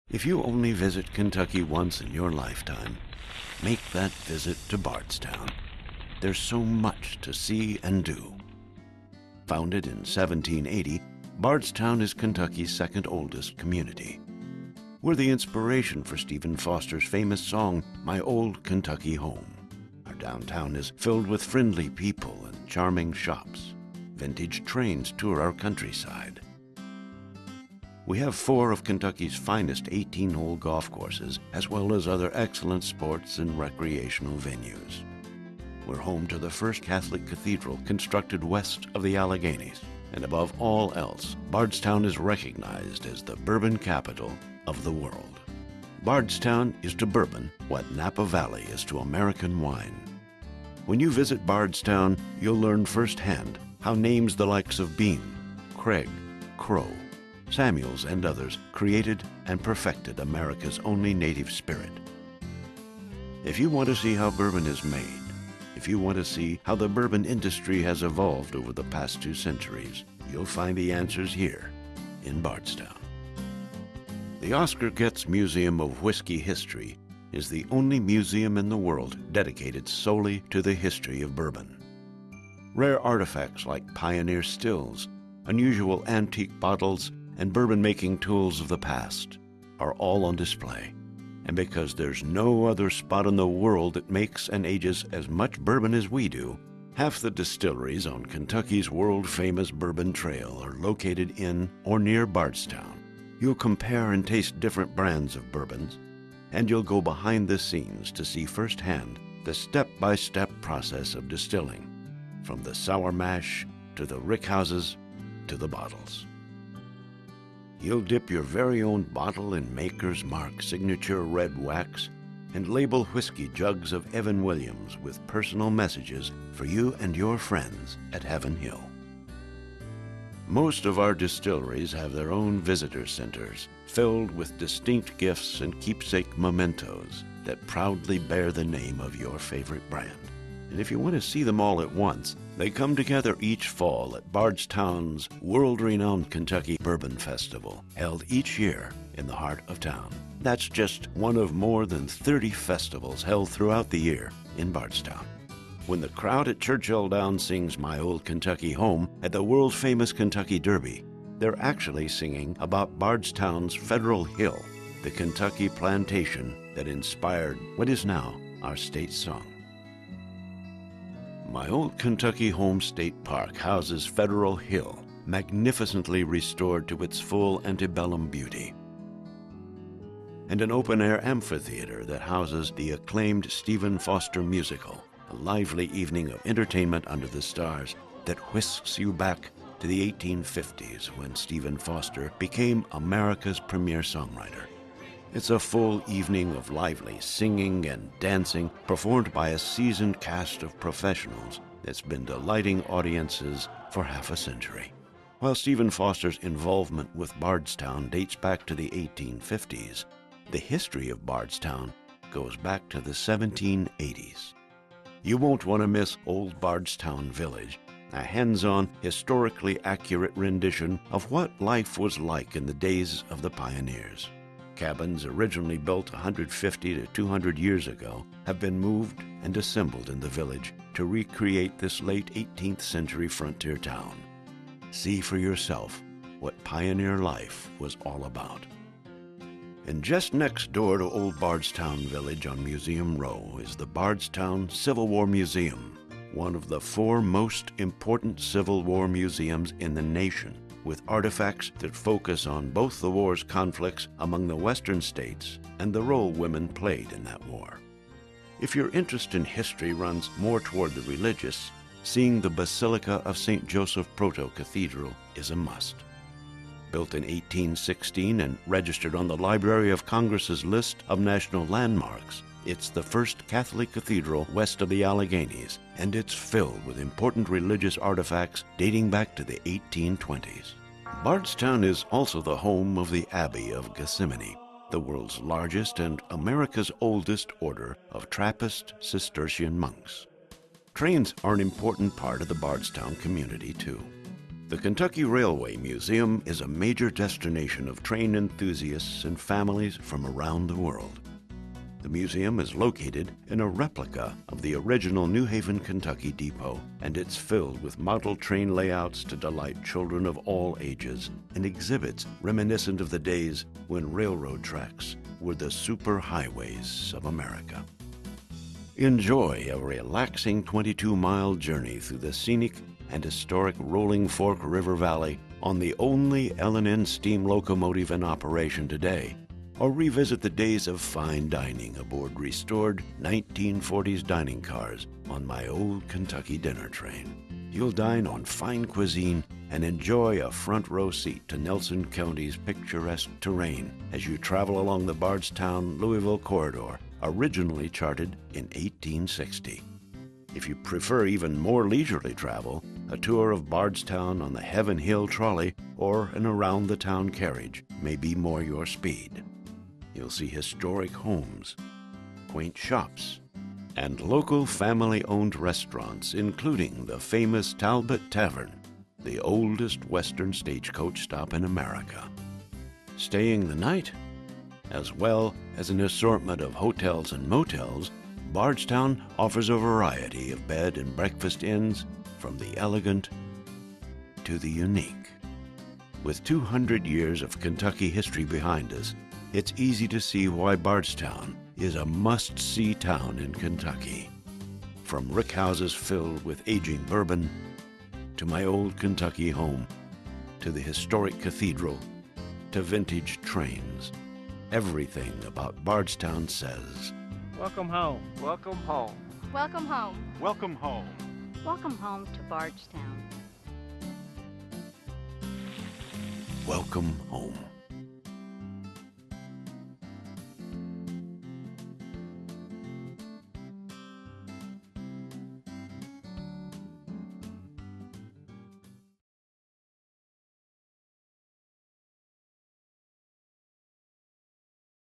If you only visit Kentucky once in your lifetime, make that visit to Bardstown. There's so much to see and do. Founded in 1780, Bardstown is Kentucky's second oldest community. We're the inspiration for Stephen Foster's famous song, My Old Kentucky Home. Our downtown is filled with friendly people and charming shops. Vintage trains tour our countryside. We have 4 of Kentucky's finest 18-hole golf courses, as well as other excellent sports and recreational venues. We're home to the first Catholic cathedral constructed west of the Alleghenies. And above all else, Bardstown is recognized as the bourbon capital of the world. Bardstown is to bourbon what Napa Valley is to American wine. When you visit Bardstown, you'll learn firsthand how names the likes of Beam, Craig, Crow, Samuels, and others created and perfected America's only native spirit. If you want to see how bourbon is made, if you want to see how the bourbon industry has evolved over the past 2 centuries, you'll find the answers here in Bardstown. The Oscar Getz Museum of Whiskey History is the only museum in the world dedicated solely to the history of bourbon. Rare artifacts like pioneer stills, unusual antique bottles, and bourbon-making tools of the past are all on display. And because there's no other spot in the world that makes and ages as much bourbon as we do, half the distilleries on Kentucky's world-famous Bourbon Trail are located in or near Bardstown. You'll compare and taste different brands of bourbons, and you'll go behind the scenes to see firsthand the step-by-step process of distilling, from the sour mash to the rickhouses to the bottles. You'll dip your very own bottle in Maker's Mark signature red wax and label whiskey jugs of Evan Williams with personal messages for you and your friends at Heaven Hill. Most of our distilleries have their own visitor centers filled with distinct gifts and keepsake mementos that proudly bear the name of your favorite brand. And if you want to see them all at once, they come together each fall at Bardstown's world-renowned Kentucky Bourbon Festival, held each year in the heart of town. That's just one of more than 30 festivals held throughout the year in Bardstown. When the crowd at Churchill Downs sings My Old Kentucky Home at the world-famous Kentucky Derby, they're actually singing about Bardstown's Federal Hill, the Kentucky plantation that inspired what is now our state song. My Old Kentucky Home State Park houses Federal Hill, magnificently restored to its full antebellum beauty, and an open-air amphitheater that houses the acclaimed Stephen Foster musical, a lively evening of entertainment under the stars that whisks you back to the 1850s when Stephen Foster became America's premier songwriter. It's a full evening of lively singing and dancing performed by a seasoned cast of professionals that's been delighting audiences for half a century. While Stephen Foster's involvement with Bardstown dates back to the 1850s, the history of Bardstown goes back to the 1780s. You won't want to miss Old Bardstown Village, a hands-on, historically accurate rendition of what life was like in the days of the pioneers. Cabins originally built 150 to 200 years ago have been moved and assembled in the village to recreate this late 18th century frontier town. See for yourself what pioneer life was all about. And just next door to Old Bardstown Village on Museum Row is the Bardstown Civil War Museum, one of the 4 most important Civil War museums in the nation, with artifacts that focus on both the war's conflicts among the western states and the role women played in that war. If your interest in history runs more toward the religious, seeing the Basilica of St. Joseph Proto-Cathedral is a must. Built in 1816 and registered on the Library of Congress's list of national landmarks, it's the first Catholic cathedral west of the Alleghenies, and it's filled with important religious artifacts dating back to the 1820s. Bardstown is also the home of the Abbey of Gethsemane, the world's largest and America's oldest order of Trappist Cistercian monks. Trains are an important part of the Bardstown community, too. The Kentucky Railway Museum is a major destination of train enthusiasts and families from around the world. The museum is located in a replica of the original New Haven, Kentucky depot, and it's filled with model train layouts to delight children of all ages and exhibits reminiscent of the days when railroad tracks were the superhighways of America. Enjoy a relaxing 22-mile journey through the scenic and historic Rolling Fork River Valley on the only L&N steam locomotive in operation today, or revisit the days of fine dining aboard restored 1940s dining cars on my old Kentucky dinner train. You'll dine on fine cuisine and enjoy a front row seat to Nelson County's picturesque terrain as you travel along the Bardstown-Louisville corridor, originally charted in 1860. If you prefer even more leisurely travel, a tour of Bardstown on the Heaven Hill trolley or an around-the-town carriage may be more your speed. You'll see historic homes, quaint shops, and local family-owned restaurants, including the famous Talbot Tavern, the oldest Western stagecoach stop in America. Staying the night? As well as an assortment of hotels and motels, Bardstown offers a variety of bed and breakfast inns, from the elegant to the unique. With 200 years of Kentucky history behind us, it's easy to see why Bardstown is a must-see town in Kentucky. From rick houses filled with aging bourbon, to my old Kentucky home, to the historic cathedral, to vintage trains, everything about Bardstown says, welcome home. Welcome home. Welcome home. Welcome home. Welcome home to Bardstown. welcome home.